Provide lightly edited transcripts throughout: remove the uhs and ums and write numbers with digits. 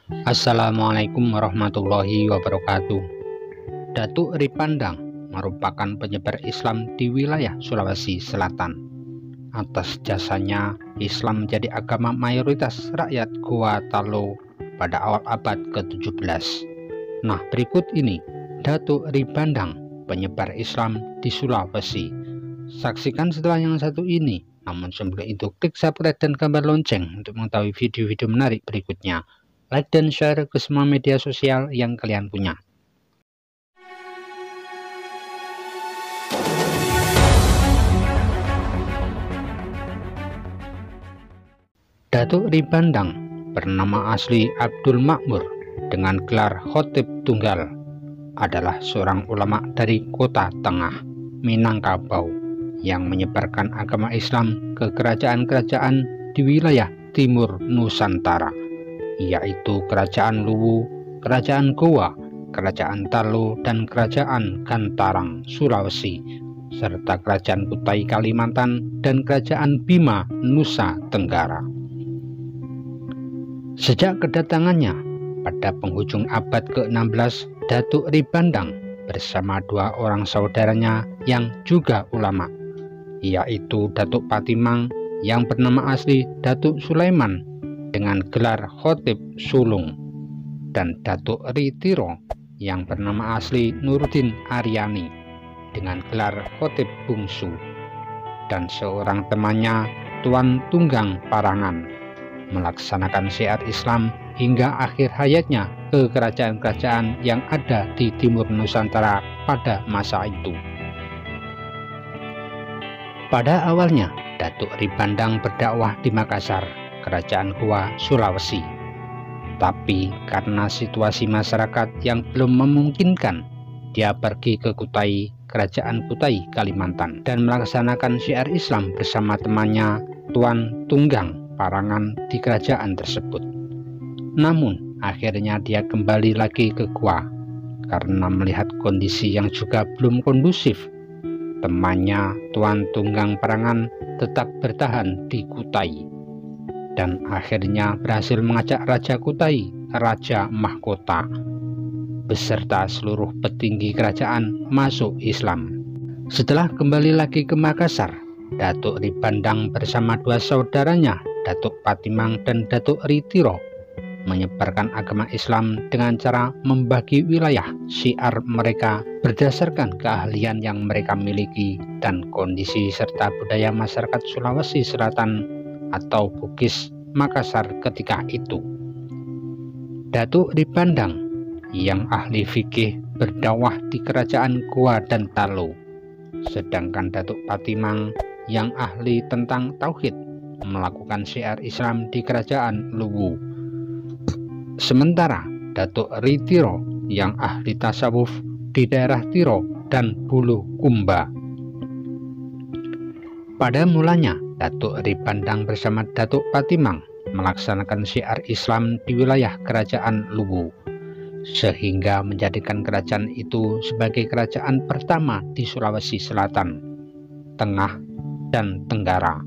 Assalamualaikum warahmatullahi wabarakatuh. Datuk Ripandang merupakan penyebar Islam di wilayah Sulawesi Selatan. Atas jasanya, Islam menjadi agama mayoritas rakyat Goa Talo pada awal abad ke-17. Nah, berikut ini Datuk Ripandang, penyebar Islam di Sulawesi. Saksikan setelah yang satu ini. Namun sebelum itu, klik subscribe dan gambar lonceng untuk mengetahui video-video menarik berikutnya. Like dan share ke semua media sosial yang kalian punya. Datuk Ripandang bernama asli Abdul Makmur dengan gelar Khotib Tunggal, adalah seorang ulama dari Kota Tengah, Minangkabau, yang menyebarkan agama Islam ke kerajaan-kerajaan di wilayah timur Nusantara, yaitu Kerajaan Luwu, Kerajaan Goa, Kerajaan Talo, dan Kerajaan Gantarang Sulawesi, serta Kerajaan Kutai Kalimantan dan Kerajaan Bima Nusa Tenggara. Sejak kedatangannya pada penghujung abad ke-16, Datuk Ripandang bersama dua orang saudaranya yang juga ulama, yaitu Datuk Patimang yang bernama asli Datuk Sulaiman dengan gelar Khotib Sulung, dan Datuk Ritiro yang bernama asli Nuruddin Aryani dengan gelar Khotib Bungsu, dan seorang temannya Tuan Tunggang Parangan melaksanakan syiar Islam hingga akhir hayatnya ke kerajaan-kerajaan yang ada di timur Nusantara pada masa itu. Pada awalnya, Datuk Ripandang berdakwah di Makassar, Kerajaan Goa, Sulawesi. Tapi karena situasi masyarakat yang belum memungkinkan, dia pergi ke Kutai, Kerajaan Kutai Kalimantan, dan melaksanakan syiar Islam bersama temannya Tuan Tunggang Parangan di kerajaan tersebut. Namun akhirnya dia kembali lagi ke Goa karena melihat kondisi yang juga belum kondusif. Temannya Tuan Tunggang Parangan tetap bertahan di Kutai, dan akhirnya berhasil mengajak Raja Kutai, Raja Mahkota, beserta seluruh petinggi kerajaan masuk Islam. Setelah kembali lagi ke Makassar, Datuk Ripandang bersama dua saudaranya, Datuk Patimang dan Datuk Ritiro, menyebarkan agama Islam dengan cara membagi wilayah syiar mereka berdasarkan keahlian yang mereka miliki dan kondisi serta budaya masyarakat Sulawesi Selatan atau Bugis Makassar ketika itu. Datuk Ripandang yang ahli fikih berdakwah di Kerajaan Goa dan Talo, sedangkan Datuk Patimang yang ahli tentang tauhid melakukan syiar Islam di Kerajaan Luwu. Sementara Datuk Ritiro yang ahli tasawuf di daerah Tiro dan Bulu Kumba. Pada mulanya, Datuk Ripandang bersama Datuk Patimang melaksanakan syiar Islam di wilayah Kerajaan Luwu, sehingga menjadikan kerajaan itu sebagai kerajaan pertama di Sulawesi Selatan, Tengah, dan Tenggara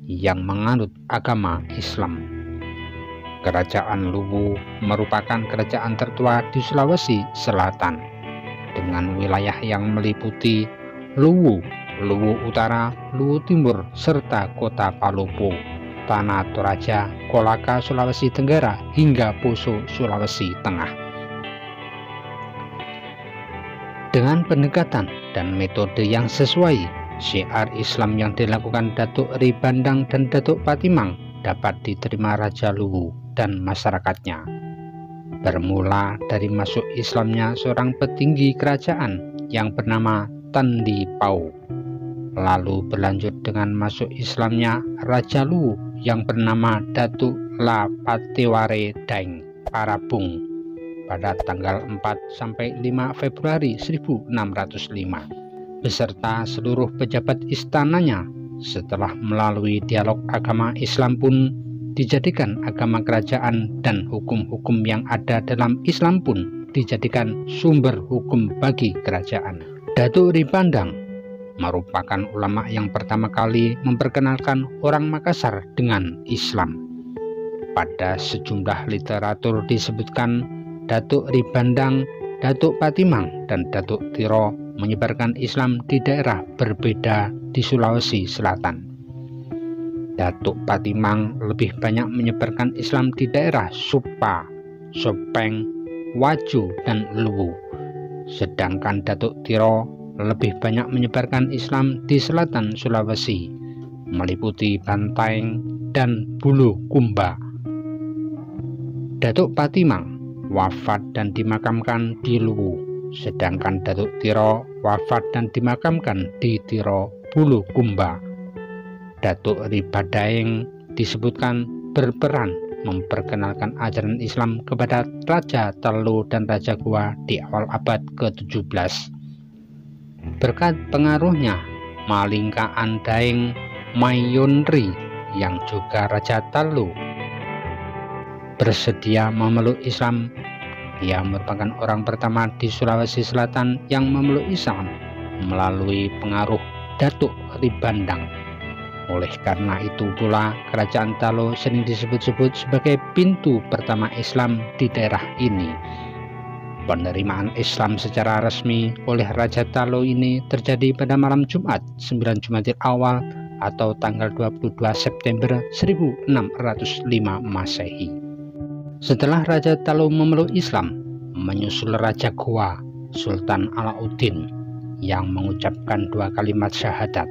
yang menganut agama Islam. Kerajaan Luwu merupakan kerajaan tertua di Sulawesi Selatan dengan wilayah yang meliputi Luwu, Luwu Utara, Luwu Timur, serta Kota Palopo, Tanah Toraja, Kolaka Sulawesi Tenggara, hingga Poso Sulawesi Tengah. Dengan pendekatan dan metode yang sesuai, syiar Islam yang dilakukan Datuk Ripandang dan Datuk Patimang dapat diterima Raja Luwu dan masyarakatnya. Bermula dari masuk Islamnya seorang petinggi kerajaan yang bernama Tandi Pau, lalu berlanjut dengan masuk Islamnya Raja Luwu yang bernama Datuk La Patiware Daeng Parabung pada tanggal 4–5 Februari 1605, beserta seluruh pejabat istananya. Setelah melalui dialog agama Islam pun dijadikan agama kerajaan, dan hukum-hukum yang ada dalam Islam pun dijadikan sumber hukum bagi kerajaan. Datuk Ripandang merupakan ulama yang pertama kali memperkenalkan orang Makassar dengan Islam. Pada sejumlah literatur disebutkan Datuk Ribandang, Datuk Patimang, dan Datuk Tiro menyebarkan Islam di daerah berbeda di Sulawesi Selatan. Datuk Patimang lebih banyak menyebarkan Islam di daerah Supa, Sopeng, Waju, dan Luwu. Sedangkan Datuk Tiro lebih banyak menyebarkan Islam di selatan Sulawesi, meliputi Bantaeng dan Bulukumba. Datuk Patimang wafat dan dimakamkan di Luwu, sedangkan Datuk Tiro wafat dan dimakamkan di Tiro Bulukumba. Datuk Ribadaeng disebutkan berperan memperkenalkan ajaran Islam kepada Raja Telu dan Raja Goa di awal abad ke-17. Berkat pengaruhnya, Malingkaan Daeng Mayonri yang juga Raja Talu bersedia memeluk Islam. Dia merupakan orang pertama di Sulawesi Selatan yang memeluk Islam melalui pengaruh Datuk Ribandang. Oleh karena itu pula, Kerajaan Talo sering disebut-sebut sebagai pintu pertama Islam di daerah ini. Penerimaan Islam secara resmi oleh Raja Talo ini terjadi pada malam Jumat 9 Jumadil Awal atau tanggal 22 September 1605 Masehi. Setelah Raja Talo memeluk Islam, menyusul Raja Goa, Sultan Alauddin, yang mengucapkan 2 kalimat syahadat.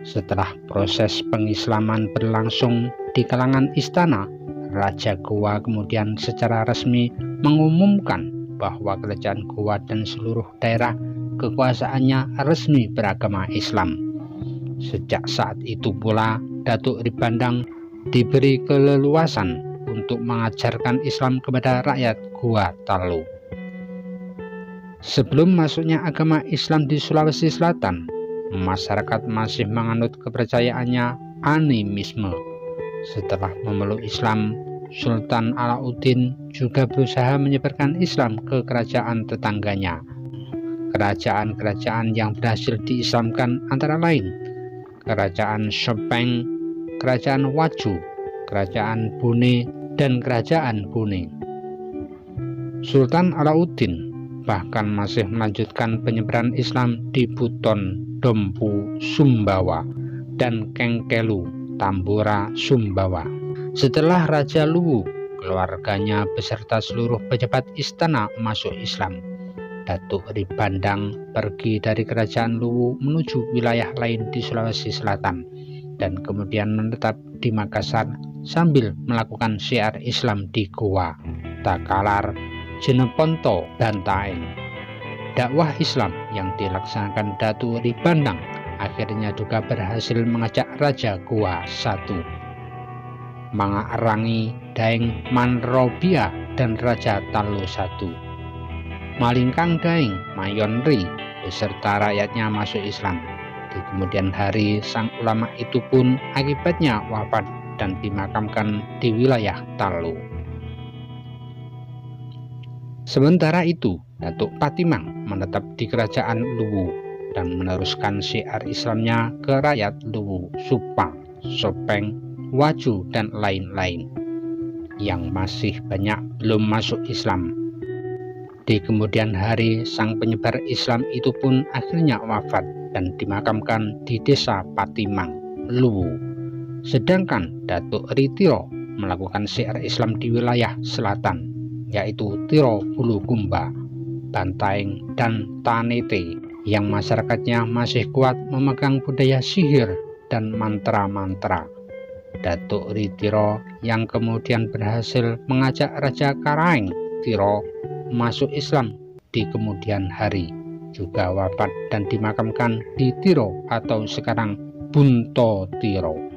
Setelah proses pengislaman berlangsung di kalangan istana, Raja Goa kemudian secara resmi mengumumkan bahwa Kerajaan Goa dan seluruh daerah kekuasaannya resmi beragama Islam. Sejak saat itu pula, Datuk Ribandang diberi keleluasan untuk mengajarkan Islam kepada rakyat Goa Talo. Sebelum masuknya agama Islam di Sulawesi Selatan, masyarakat masih menganut kepercayaannya animisme. Setelah memeluk Islam, Sultan Alauddin juga berusaha menyebarkan Islam ke kerajaan tetangganya. Kerajaan-kerajaan yang berhasil diislamkan antara lain Kerajaan Sopeng, Kerajaan Waju, Kerajaan Bone, dan Kerajaan Bone. Sultan Alauddin bahkan masih melanjutkan penyebaran Islam di Buton, Dompu, Sumbawa, dan Kengkelu, Tambora, Sumbawa. Setelah Raja Luwu, keluarganya beserta seluruh pejabat istana masuk Islam. Datuk Ribandang pergi dari Kerajaan Luwu menuju wilayah lain di Sulawesi Selatan dan kemudian menetap di Makassar sambil melakukan syiar Islam di Goa, Takalar, Jeneponto, dan Taeng. Dakwah Islam yang dilaksanakan Datuk Ribandang akhirnya juga berhasil mengajak Raja Goa I, Mangarangi Daeng Manrobia, dan Raja Talo I, Malingkang Daeng Mayonri beserta rakyatnya masuk Islam. Di kemudian hari, sang ulama itu pun akibatnya wafat dan dimakamkan di wilayah Talo. Sementara itu, Datuk Patimang menetap di Kerajaan Luwu dan meneruskan syiar Islamnya ke rakyat Luwu, Supa, Sopeng, Waju, dan lain-lain yang masih banyak belum masuk Islam. Di kemudian hari, sang penyebar Islam itu pun akhirnya wafat dan dimakamkan di desa Patimang, Luwu. Sedangkan Datuk Ritiro melakukan syiar Islam di wilayah selatan, yaitu Tiro Bulukumba, Bantaeng, dan Tanete, yang masyarakatnya masih kuat memegang budaya sihir dan mantra-mantra. Datuk Ritiro yang kemudian berhasil mengajak Raja Karaeng Tiro masuk Islam di kemudian hari, juga wafat dan dimakamkan di Tiro atau sekarang Bunto Tiro.